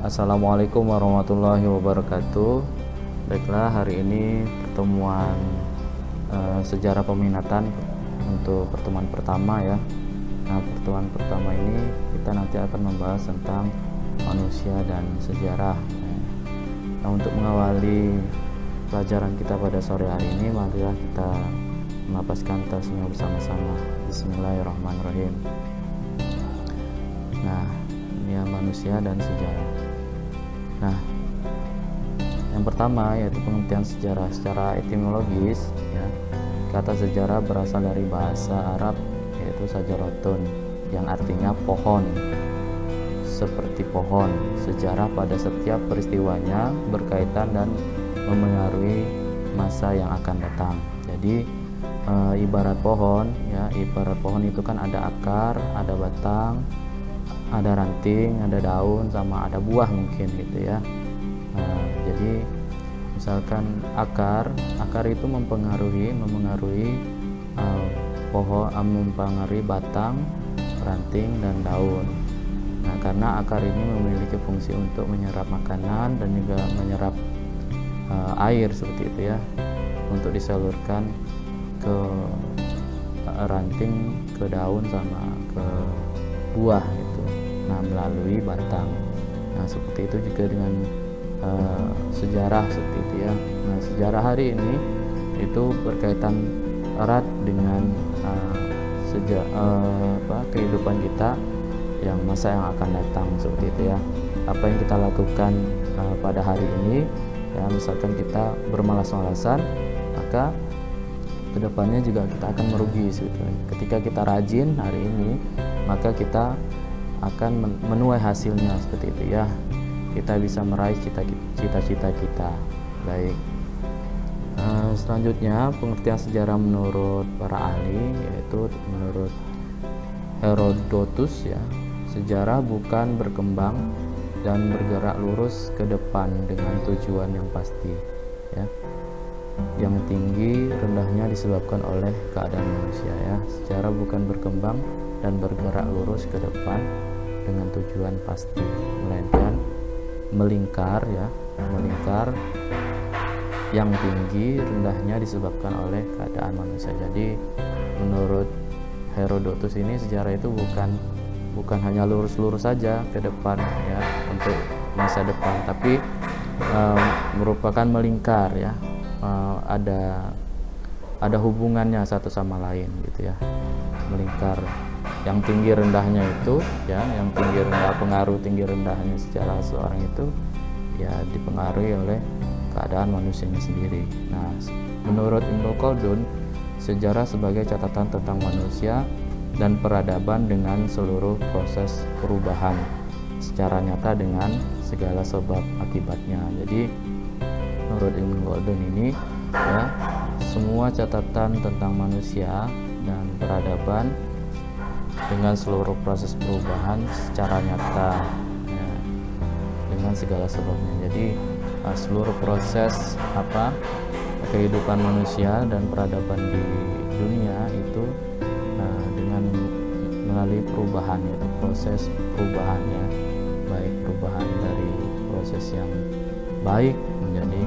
Assalamualaikum warahmatullahi wabarakatuh. Baiklah, hari ini pertemuan sejarah peminatan untuk pertemuan pertama ya. Nah, pertemuan pertama ini kita nanti akan membahas tentang manusia dan sejarah. Nah, untuk mengawali pelajaran kita pada sore hari ini, marilah kita melafazkan tasmiyah bersama-sama. Bismillahirrahmanirrahim. Nah, ini ya, manusia dan sejarah. Nah, yang pertama yaitu pengertian sejarah secara etimologis ya. Kata sejarah berasal dari bahasa Arab yaitu sajaratun yang artinya pohon. Seperti pohon, sejarah pada setiap peristiwanya berkaitan dan memengaruhi masa yang akan datang. Jadi ibarat pohon ya, ibarat pohon itu kan ada akar, ada batang, ada ranting, ada daun, sama ada buah mungkin gitu ya. Jadi misalkan akar itu mempengaruhi pohon, mempengaruhi batang, ranting dan daun. Nah, karena akar ini memiliki fungsi untuk menyerap makanan dan juga menyerap air seperti itu ya, untuk disalurkan ke ranting, ke daun sama ke buah gitu. Nah, melalui batang. Nah, seperti itu juga dengan sejarah seperti itu ya. Nah, sejarah hari ini itu berkaitan erat dengan kehidupan kita yang masa yang akan datang seperti itu ya. Apa yang kita lakukan pada hari ini ya, misalkan kita bermalas-malasan, maka kedepannya juga kita akan merugi sebetulnya. Ketika kita rajin hari ini, maka kita akan menuai hasilnya seperti itu ya. Kita bisa meraih cita-cita kita. Baik. Selanjutnya pengertian sejarah menurut para ahli, yaitu menurut Herodotus ya. Sejarah bukan berkembang dan bergerak lurus ke depan dengan tujuan yang pasti ya. Yang tinggi rendahnya disebabkan oleh keadaan manusia ya. Sejarah bukan berkembang dan bergerak lurus ke depan dengan tujuan pasti, melainkan melingkar ya, melingkar. Yang tinggi rendahnya disebabkan oleh keadaan manusia. Jadi menurut Herodotus ini sejarah itu bukan hanya lurus-lurus saja ke depan ya, untuk masa depan, tapi merupakan melingkar ya. Ada hubungannya satu sama lain gitu ya, melingkar. Yang tinggi rendahnya itu ya, yang tinggi rendah, pengaruh tinggi rendahnya sejarah seorang itu ya dipengaruhi oleh keadaan manusianya sendiri. Nah, menurut Ibnu Khaldun, sejarah sebagai catatan tentang manusia dan peradaban dengan seluruh proses perubahan secara nyata dengan segala sebab akibatnya. Jadi menurut Ibnu Khaldun ini ya, semua catatan tentang manusia dan peradaban dengan seluruh proses perubahan secara nyata ya, dengan segala sebabnya. Jadi seluruh proses kehidupan manusia dan peradaban di dunia itu dengan melalui perubahan, yaitu proses perubahannya, baik perubahan dari proses yang baik menjadi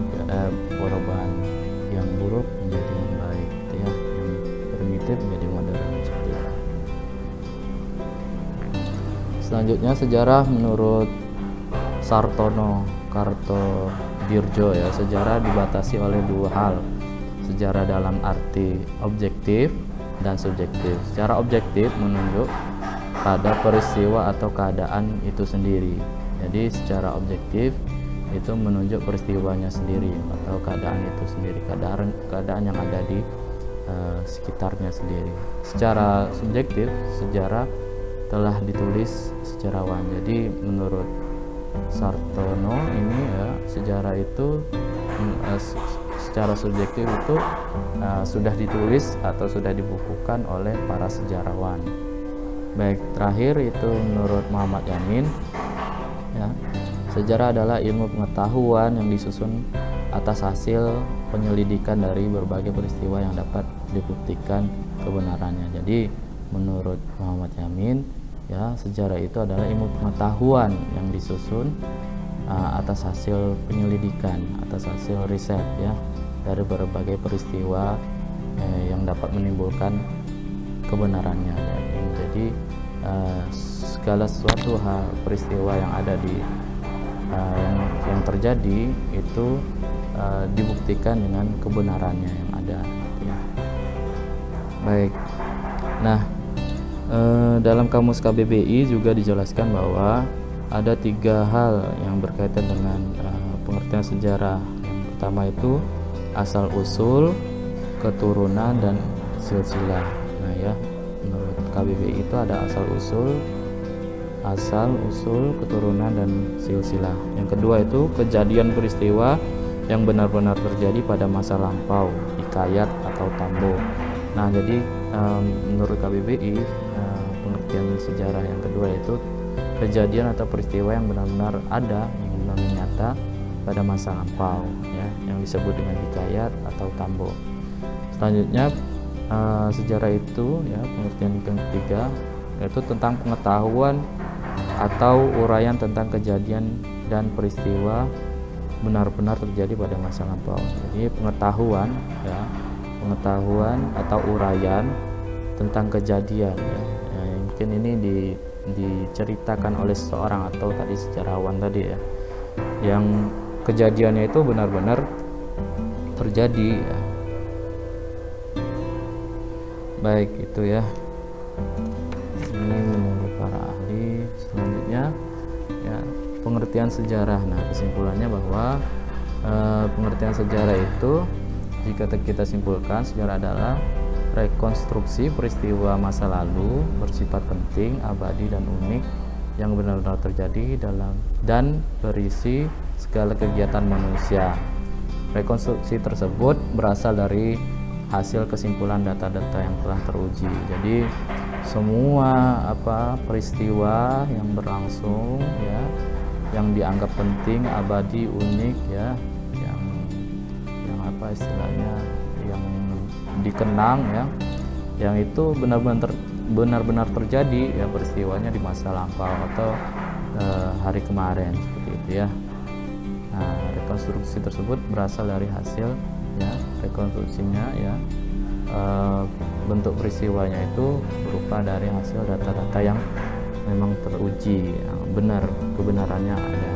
perubahan yang buruk menjadi yang baik gitu ya, yang primitif menjadi modern seperti itu. Selanjutnya sejarah menurut Sartono Kartodirjo ya. Sejarah dibatasi oleh dua hal, sejarah dalam arti objektif dan subjektif. Secara objektif menunjuk pada peristiwa atau keadaan itu sendiri. Jadi secara objektif itu menunjuk peristiwanya sendiri atau keadaan itu sendiri, keadaan yang ada di sekitarnya sendiri. Secara subjektif, sejarah telah ditulis sejarawan. Jadi menurut Sartono ini ya, sejarah itu secara subjektif itu sudah ditulis atau sudah dibukukan oleh para sejarawan. Baik, terakhir itu menurut Muhammad Yamin ya, sejarah adalah ilmu pengetahuan yang disusun atas hasil penyelidikan dari berbagai peristiwa yang dapat dibuktikan kebenarannya. Jadi menurut Muhammad Yamin ya, sejarah itu adalah ilmu pengetahuan yang disusun atas hasil penyelidikan, atas hasil riset ya, dari berbagai peristiwa yang dapat menimbulkan kebenarannya ya. Jadi segala sesuatu peristiwa yang ada di yang terjadi itu dibuktikan dengan kebenarannya yang ada gitu ya. Baik. Nah, dalam kamus KBBI juga dijelaskan bahwa ada 3 hal yang berkaitan dengan pengertian sejarah. Yang pertama itu asal usul, keturunan, dan silsilah. Nah ya, menurut KBBI itu ada asal usul, keturunan, dan silsilah. Yang kedua itu kejadian peristiwa yang benar-benar terjadi pada masa lampau, hikayat atau tambo. Nah, jadi menurut KBBI pengertian sejarah yang kedua itu kejadian atau peristiwa yang benar-benar ada, yang benar-benar nyata pada masa lampau ya, yang disebut dengan hikayat atau tambo. Selanjutnya sejarah itu ya, pengertian yang ketiga yaitu tentang pengetahuan atau uraian tentang kejadian dan peristiwa benar-benar terjadi pada masa lampau. Jadi pengetahuan ya, pengetahuan atau uraian tentang kejadian ya. Mungkin ini diceritakan oleh seseorang atau tadi sejarawan tadi ya, yang kejadiannya itu benar-benar terjadi ya. Baik, itu ya, ini menurut para ahli. Selanjutnya ya, pengertian sejarah. Nah, kesimpulannya bahwa pengertian sejarah itu, jika kita simpulkan, sejarah adalah rekonstruksi peristiwa masa lalu bersifat penting, abadi, dan unik yang benar-benar terjadi dalam dan berisi segala kegiatan manusia. Rekonstruksi tersebut berasal dari hasil kesimpulan data-data yang telah teruji. Jadi semua peristiwa yang berlangsung ya, yang dianggap penting, abadi, unik ya, yang istilahnya yang dikenang ya, yang itu benar-benar terjadi ya peristiwanya di masa lampau atau hari kemarin, seperti itu ya. Nah, rekonstruksi tersebut berasal dari hasil ya, rekonstruksinya ya, bentuk peristiwanya itu berupa dari hasil data-data yang memang teruji, yang benar, kebenarannya ada.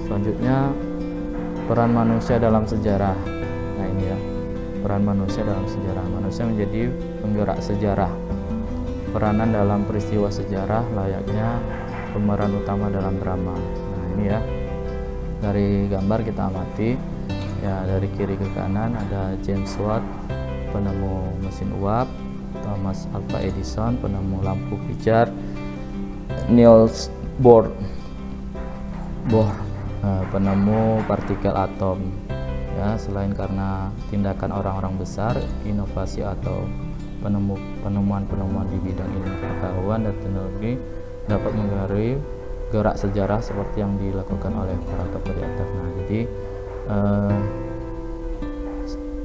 Selanjutnya, peran manusia dalam sejarah. Nah ini ya, peran manusia dalam sejarah. Manusia menjadi penggerak sejarah. Peranan dalam peristiwa sejarah layaknya pemeran utama dalam drama. Nah ini ya, dari gambar kita amati ya, dari kiri ke kanan ada James Watt, penemu mesin uap; Thomas Alva Edison, penemu lampu pijar; Niels Bohr, penemu partikel atom. Ya, selain karena tindakan orang-orang besar, inovasi atau penemuan-penemuan di bidang ilmu pengetahuan dan teknologi dapat menggerakkan gerak sejarah seperti yang dilakukan oleh para tokoh di atas. Nah, jadi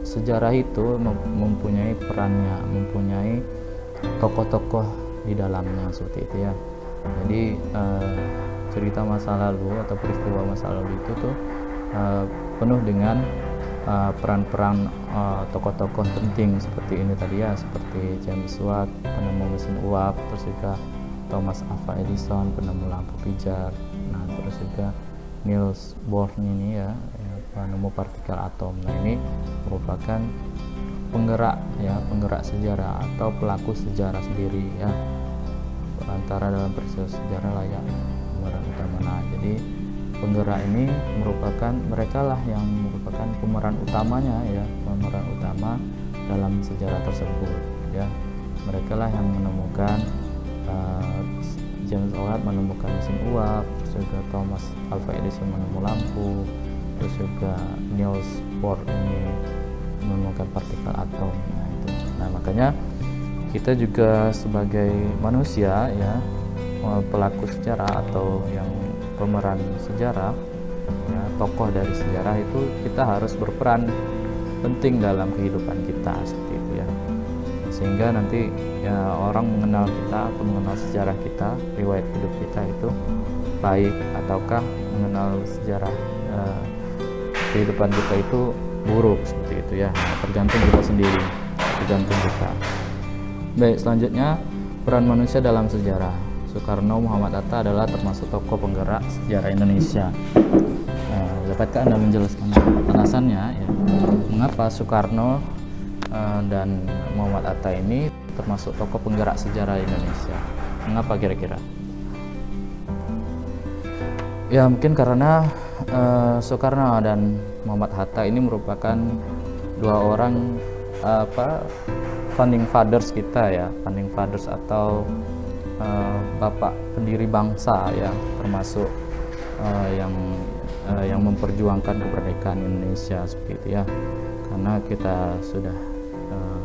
sejarah itu mempunyai perannya, mempunyai tokoh-tokoh di dalamnya, seperti itu ya. Jadi cerita masa lalu atau peristiwa masa lalu itu tuh penuh dengan peran-peran tokoh-tokoh penting seperti ini tadi ya, seperti James Watt, penemu mesin uap, terus juga Thomas Alva Edison, penemu lampu pijar. Nah, terus juga Niels Bohr ini ya, penemu partikel atom. Nah, ini merupakan penggerak sejarah atau pelaku sejarah sendiri ya, perantara dalam peristiwa sejarah layak pemeran utama. Nah, jadi penggerak ini merupakan mereka lah yang merupakan pemeran utamanya ya, pemeran utama dalam sejarah tersebut ya. Mereka lah yang menemukan, James Watt menemukan mesin uap, terus juga Thomas Alva Edison menemukan lampu, terus juga Niels Bohr ini menemukan partikel atom. Nah, itu. Nah, makanya kita juga sebagai manusia ya, pelaku sejarah atau yang pemeran sejarah ya, tokoh dari sejarah itu kita harus berperan penting dalam kehidupan kita, seperti itu ya, sehingga nanti ya orang mengenal kita atau mengenal sejarah kita, riwayat hidup kita itu baik ataukah mengenal sejarah kehidupan kita itu buruk seperti itu ya. Nah, tergantung kita sendiri, tergantung kita. Baik, selanjutnya peran manusia dalam sejarah. Soekarno Muhammad Hatta adalah termasuk tokoh penggerak sejarah Indonesia. Dapatkah Anda menjelaskan alasannya ya, mengapa Soekarno dan Muhammad Hatta ini termasuk tokoh penggerak sejarah Indonesia? Mengapa kira-kira? Ya mungkin karena Soekarno dan Muhammad Hatta ini merupakan dua orang founding fathers kita ya, founding fathers atau bapak pendiri bangsa ya, termasuk yang memperjuangkan kemerdekaan Indonesia seperti itu ya. Karena kita sudah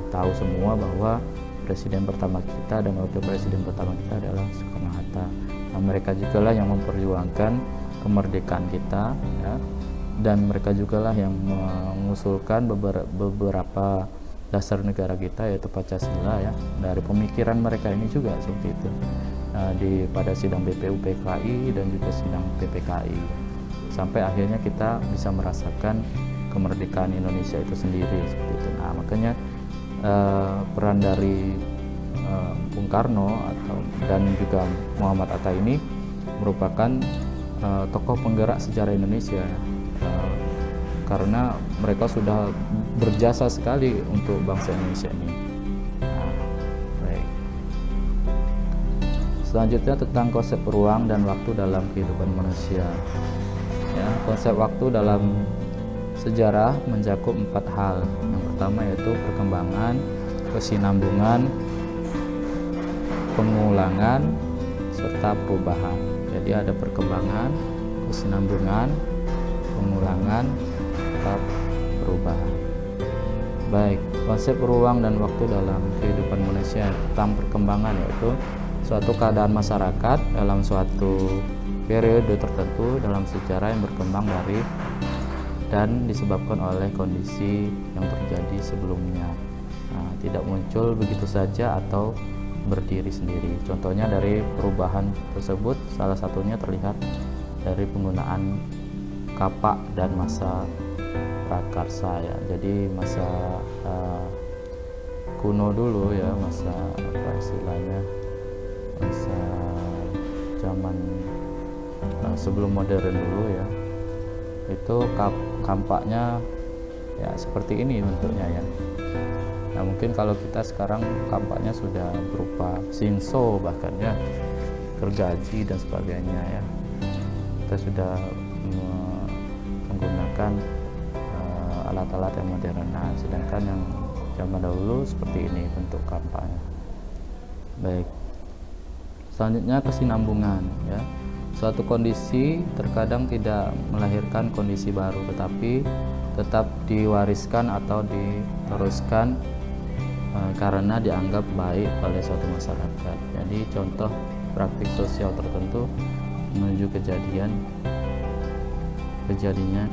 tahu semua bahwa presiden pertama kita dan wakil presiden pertama kita adalah Soekarno Hatta. Nah, mereka juga lah yang memperjuangkan kemerdekaan kita ya, dan mereka juga lah yang mengusulkan beberapa dasar negara kita, yaitu Pancasila ya. Dari pemikiran mereka ini juga seperti itu pada sidang BPUPKI dan juga sidang PPKI, sampai akhirnya kita bisa merasakan kemerdekaan Indonesia itu sendiri seperti itu. Nah, makanya peran dari Bung Karno dan juga Muhammad Hatta ini merupakan tokoh penggerak sejarah Indonesia karena mereka sudah berjasa sekali untuk bangsa Indonesia ini. Nah, baik. Selanjutnya tentang konsep ruang dan waktu dalam kehidupan manusia. Ya, konsep waktu dalam sejarah mencakup 4 hal. Yang pertama yaitu perkembangan, kesinambungan, pengulangan, serta perubahan. Jadi ada perkembangan, kesinambungan, pengulangan, serta perubahan. Baik, konsep ruang dan waktu dalam kehidupan manusia tentang perkembangan yaitu suatu keadaan masyarakat dalam suatu periode tertentu dalam sejarah yang berkembang dari dan disebabkan oleh kondisi yang terjadi sebelumnya. Nah, tidak muncul begitu saja atau berdiri sendiri. Contohnya dari perubahan tersebut salah satunya terlihat dari penggunaan kapak dan masa prakarsa ya. Jadi masa kuno dulu ya, masa apa istilahnya, masa zaman sebelum modern dulu ya, itu kampaknya ya seperti ini bentuknya ya. Nah, mungkin kalau kita sekarang kampaknya sudah berupa sinso bahkan ya, gergaji dan sebagainya ya. Kita sudah menggunakan alat-alat yang modern. Nah, sedangkan yang zaman dahulu seperti ini bentuk kampaknya. Baik. Selanjutnya kesinambungan ya. Suatu kondisi terkadang tidak melahirkan kondisi baru, tetapi tetap diwariskan atau diteruskan karena dianggap baik oleh suatu masyarakat. Jadi contoh praktik sosial tertentu menuju kejadiannya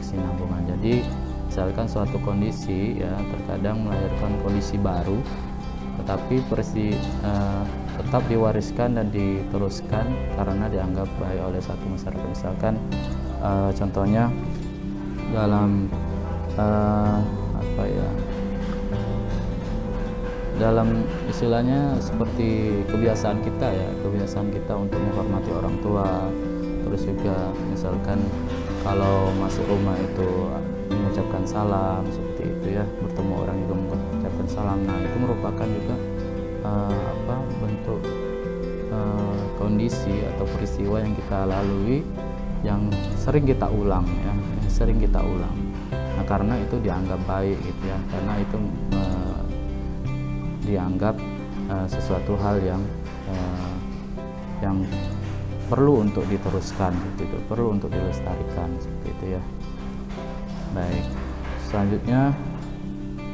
kesinambungan. Jadi misalkan suatu kondisi ya terkadang melahirkan kondisi baru, tetapi tetap diwariskan dan diteruskan karena dianggap baik oleh satu masyarakat. Misalkan contohnya dalam dalam istilahnya seperti kebiasaan kita untuk menghormati orang tua, terus juga misalkan kalau masuk rumah itu mengucapkan salam seperti itu ya, bertemu orang juga mengucapkan salam. Nah, itu merupakan juga bentuk kondisi atau peristiwa yang kita lalui yang sering kita ulang ya, Nah, karena itu dianggap baik gitu ya, karena itu dianggap sesuatu hal yang perlu untuk diteruskan gitu, perlu untuk dilestarikan seperti itu ya. Baik, selanjutnya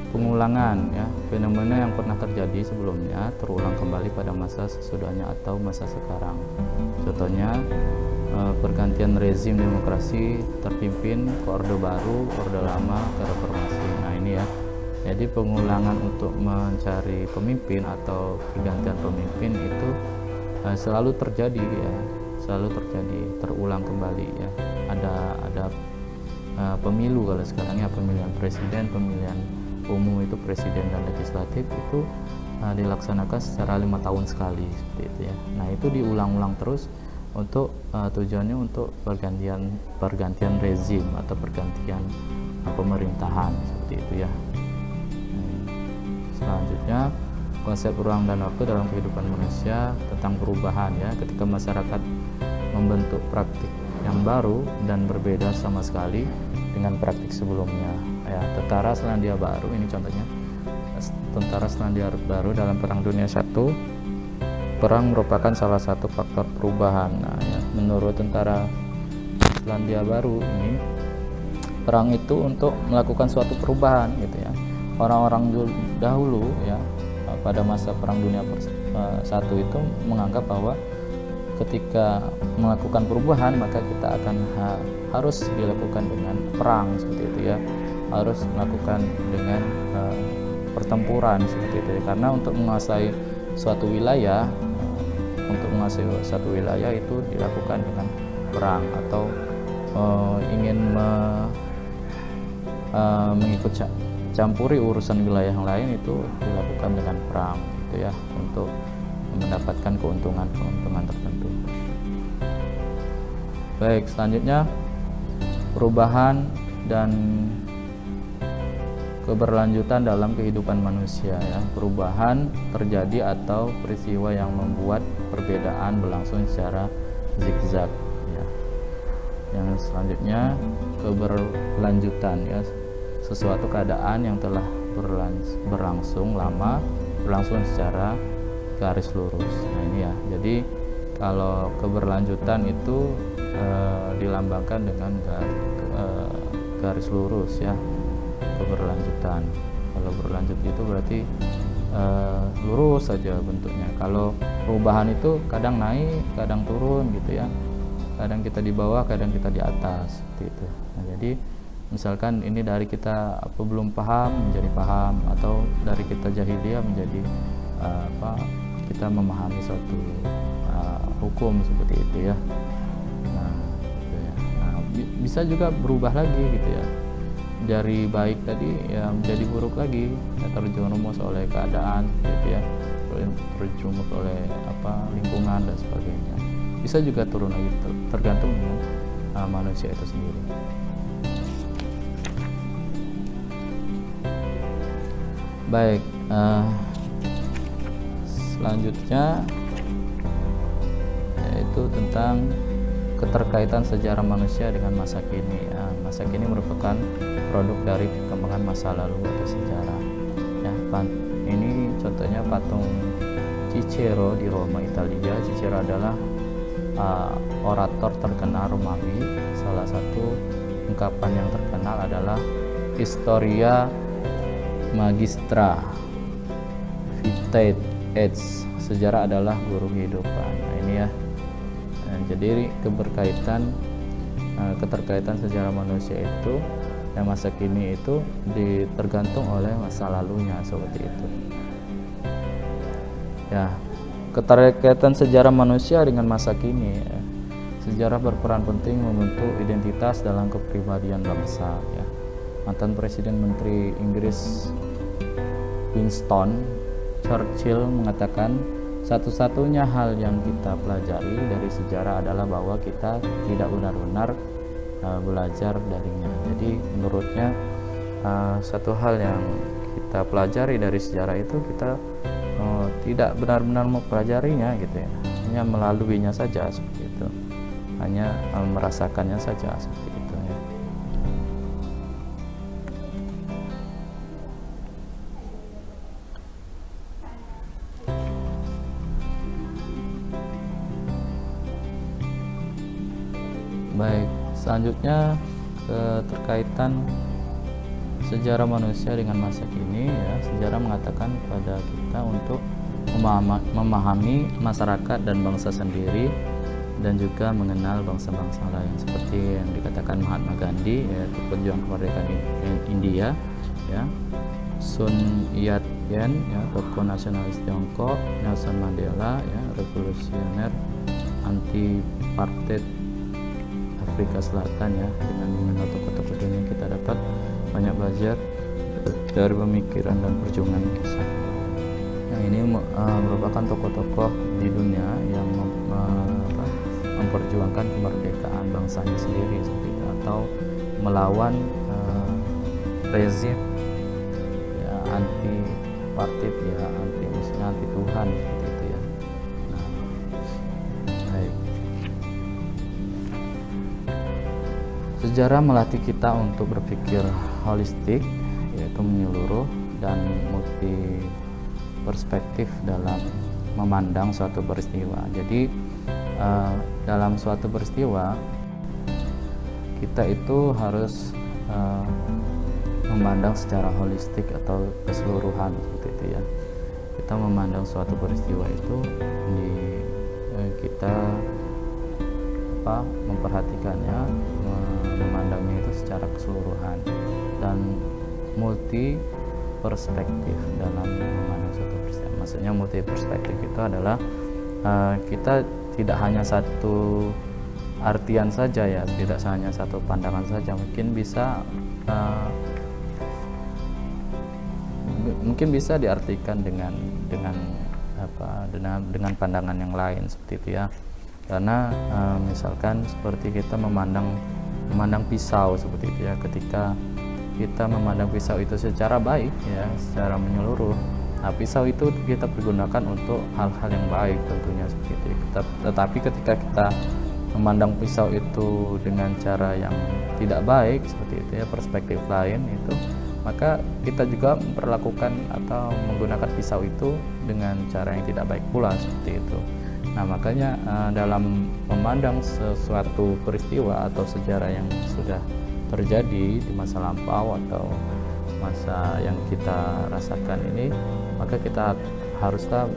pengulangan ya, fenomena yang pernah terjadi sebelumnya terulang kembali pada masa sesudahnya atau masa sekarang. Contohnya pergantian rezim demokrasi terpimpin ke orde baru, orde lama, ke reformasi. Nah, ini ya. Jadi pengulangan untuk mencari pemimpin atau pergantian pemimpin itu selalu terjadi ya, selalu terjadi, terulang kembali ya. Ada pemilu kalau sekarang ya, pemilihan presiden, pemilihan umum itu presiden dan legislatif itu dilaksanakan secara 5 tahun sekali seperti itu ya. Nah itu diulang-ulang terus untuk tujuannya untuk pergantian rezim atau pergantian pemerintahan seperti itu ya. Selanjutnya konsep ruang dan waktu dalam kehidupan manusia tentang perubahan ya, ketika masyarakat membentuk praktik yang baru dan berbeda sama sekali dengan praktik sebelumnya ya. Tentara Selandia Baru ini contohnya, tentara Selandia Baru dalam Perang Dunia I, perang merupakan salah satu faktor perubahan. Nah ya, menurut tentara Selandia Baru ini, perang itu untuk melakukan suatu perubahan gitu ya. Orang-orang dahulu ya pada masa Perang Dunia I itu menganggap bahwa ketika melakukan perubahan maka kita akan harus dilakukan dengan perang seperti itu ya, harus melakukan dengan pertempuran seperti itu ya. Karena untuk menguasai suatu wilayah itu dilakukan dengan perang, atau ingin mengikut campuri urusan wilayah yang lain itu dilakukan dengan perang gitu ya, untuk mendapatkan keuntungan tertentu. Baik, selanjutnya perubahan dan keberlanjutan dalam kehidupan manusia ya. Perubahan terjadi atau peristiwa yang membuat perbedaan berlangsung secara zigzag ya. Yang selanjutnya keberlanjutan ya, sesuatu keadaan yang telah berlangsung lama berlangsung secara garis lurus. Nah ini ya, jadi kalau keberlanjutan itu dilambangkan dengan garis lurus ya, keberlanjutan. Kalau berlanjut itu berarti lurus saja bentuknya. Kalau perubahan itu kadang naik, kadang turun gitu ya, kadang kita di bawah, kadang kita di atas seperti itu. Nah jadi misalkan ini dari kita belum paham menjadi paham, atau dari kita jahiliyah menjadi kita memahami suatu hukum seperti itu ya. Nah, gitu ya. Nah, bisa juga berubah lagi gitu ya, dari baik tadi ya menjadi buruk lagi ya, terjerumus oleh keadaan gitu ya, terjerumus oleh lingkungan dan sebagainya. Bisa juga turun lagi, tergantung dengan manusia itu sendiri. Baik, selanjutnya yaitu tentang keterkaitan sejarah manusia dengan masa kini ya. Masa kini merupakan produk dari perkembangan masa lalu atau sejarah ya. Ini contohnya patung Cicero di Roma, Italia. Cicero adalah orator terkenal Romawi. Salah satu ungkapan yang terkenal adalah Historia Magistra Vitae et, sejarah adalah guru kehidupan. Nah ini ya, jadi keterkaitan sejarah manusia itu yang masa kini itu tergantung oleh masa lalunya seperti itu ya. Keterkaitan sejarah manusia dengan masa kini ya. Sejarah berperan penting membentuk identitas dalam kepribadian bangsa ya. Mantan Presiden Menteri Inggris Winston Churchill mengatakan, satu-satunya hal yang kita pelajari dari sejarah adalah bahwa kita tidak benar-benar belajar darinya. Jadi menurutnya satu hal yang kita pelajari dari sejarah itu kita tidak benar-benar mempelajarinya gitu ya, hanya melaluinya saja seperti itu, hanya merasakannya saja seperti itu ya. Baik, selanjutnya keterkaitan sejarah manusia dengan masa kini ya. Sejarah mengatakan kepada kita untuk memahami masyarakat dan bangsa sendiri, dan juga mengenal bangsa-bangsa lain, seperti yang dikatakan Mahatma Gandhi yaitu pejuang kemerdekaan India ya, Sun Yat-sen ya, tokoh nasionalis Tiongkok, Nelson Mandela ya, revolusioner anti apartheid Afrika Selatan ya. Dengan mengenal tokoh-tokoh dunia kita dapat banyak belajar dari pemikiran dan perjuangan kisah. Yang ini merupakan tokoh-tokoh di dunia yang memperjuangkan kemerdekaan bangsanya sendiri seperti itu, atau melawan rezim ya, anti apartheid ya, maksudnya anti Tuhan seperti itu ya. Nah, baik. Sejarah melatih kita untuk berpikir holistik, yaitu menyeluruh dan multi perspektif dalam memandang suatu peristiwa. Jadi dalam suatu peristiwa kita itu harus memandang secara holistik atau keseluruhan seperti itu ya. Kita memandang suatu peristiwa itu kita memperhatikannya, memandangnya itu secara keseluruhan dan multi perspektif dalam memandang suatu peristiwa. Maksudnya multi perspektif itu adalah kita tidak hanya satu artian saja ya, tidak hanya satu pandangan saja. Mungkin bisa diartikan dengan pandangan yang lain seperti itu ya. Karena misalkan seperti kita memandang pisau seperti itu ya, ketika kita memandang pisau itu secara baik ya, secara menyeluruh, nah pisau itu kita pergunakan untuk hal-hal yang baik tentunya seperti itu. Tetapi ketika kita memandang pisau itu dengan cara yang tidak baik seperti itu ya, perspektif lain itu, maka kita juga memperlakukan atau menggunakan pisau itu dengan cara yang tidak baik pula seperti itu. Nah makanya dalam memandang sesuatu peristiwa atau sejarah yang sudah terjadi di masa lampau atau masa yang kita rasakan ini, maka kita haruslah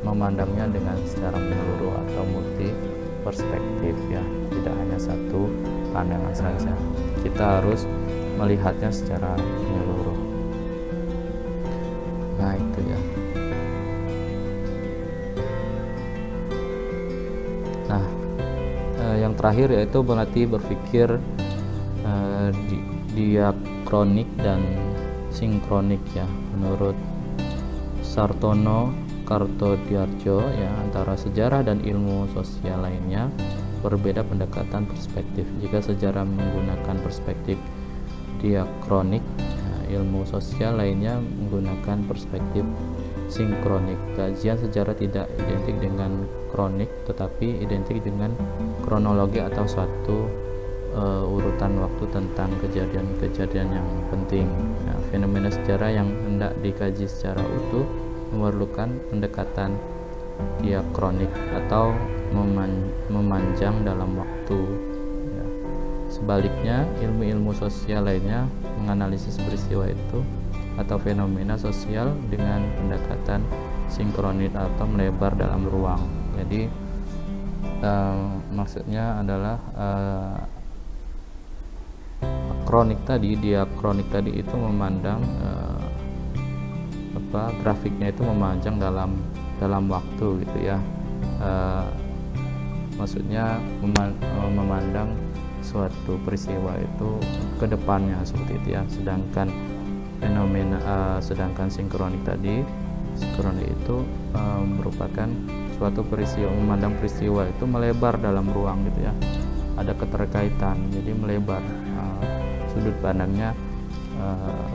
memandangnya dengan secara menyeluruh atau multi perspektif ya, tidak hanya satu pandangan saja. Kita harus melihatnya secara menyeluruh. Nah itu ya. Nah yang terakhir yaitu berarti berpikir diakronik dan sinkronik ya. Menurut Sartono Kartodiarjo ya, antara sejarah dan ilmu sosial lainnya berbeda pendekatan perspektif. Jika sejarah menggunakan perspektif diakronik, ilmu sosial lainnya menggunakan perspektif sinkronik. Kajian sejarah tidak identik dengan kronik, tetapi identik dengan kronologi atau suatu urutan waktu tentang kejadian-kejadian yang penting. Nah, fenomena sejarah yang hendak dikaji secara utuh memerlukan pendekatan diakronik atau memanjang dalam waktu ya. Sebaliknya, ilmu-ilmu sosial lainnya menganalisis peristiwa itu atau fenomena sosial dengan pendekatan sinkronis atau melebar dalam ruang. Jadi maksudnya adalah diakronik tadi itu memandang grafiknya itu memanjang dalam waktu gitu ya. Maksudnya memandang suatu peristiwa itu ke depannya seperti itu ya. Sedangkan sinkronik itu merupakan suatu peristiwa, memandang peristiwa itu melebar dalam ruang gitu ya. Ada keterkaitan, jadi melebar, sudut pandangnya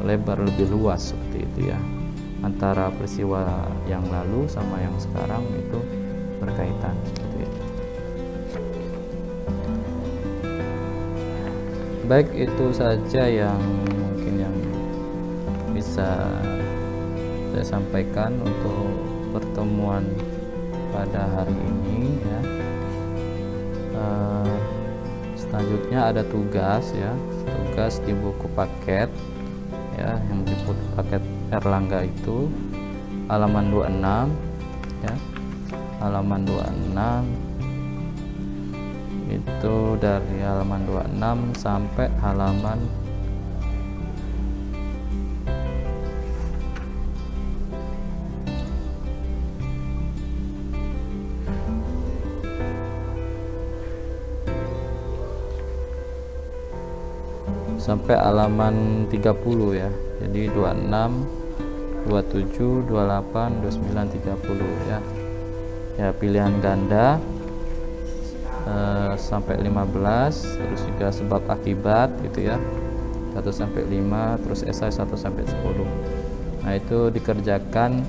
lebar, lebih luas seperti itu ya. Antara peristiwa yang lalu sama yang sekarang itu berkaitan seperti itu. Baik, itu saja yang mungkin yang bisa saya sampaikan untuk pertemuan pada hari ini ya. Selanjutnya ada tugas di buku paket ya, yang di buku paket Erlangga itu halaman 26 ya, halaman 26 itu dari halaman 26 sampai halaman sampai halaman 30 ya. Jadi 26, 27, 28, 29, 30 ya. Ya, pilihan ganda sampai 15, terus juga sebab akibat gitu ya. 1 sampai 5, terus esai 1 sampai 10. Nah, itu dikerjakan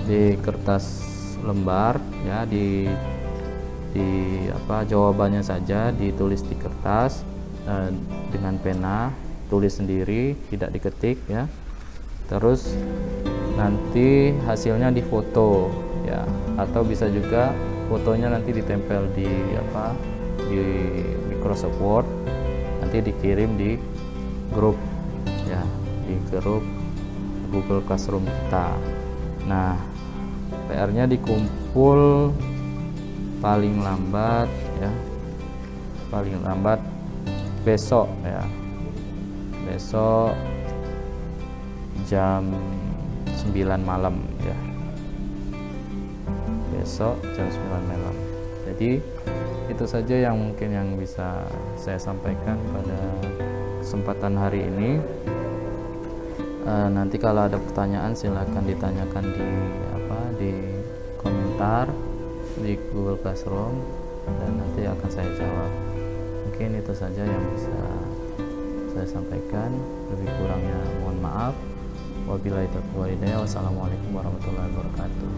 di kertas lembar ya, di jawabannya saja ditulis di kertas dengan pena, tulis sendiri, tidak diketik ya. Terus nanti hasilnya difoto ya, atau bisa juga fotonya nanti ditempel di Microsoft Word, nanti dikirim di grup ya, di grup Google Classroom kita. Nah, PR-nya dikumpul paling lambat besok ya, besok jam 9 malam ya, besok jam 9 malam. Jadi itu saja yang mungkin yang bisa saya sampaikan pada kesempatan hari ini. Nanti kalau ada pertanyaan silakan ditanyakan di komentar di Google Classroom, dan nanti akan saya jawab. Mungkin itu saja yang bisa saya sampaikan, lebih kurangnya mohon maaf. Wabillahi taufiq wal hidayah. Wassalamualaikum warahmatullahi wabarakatuh.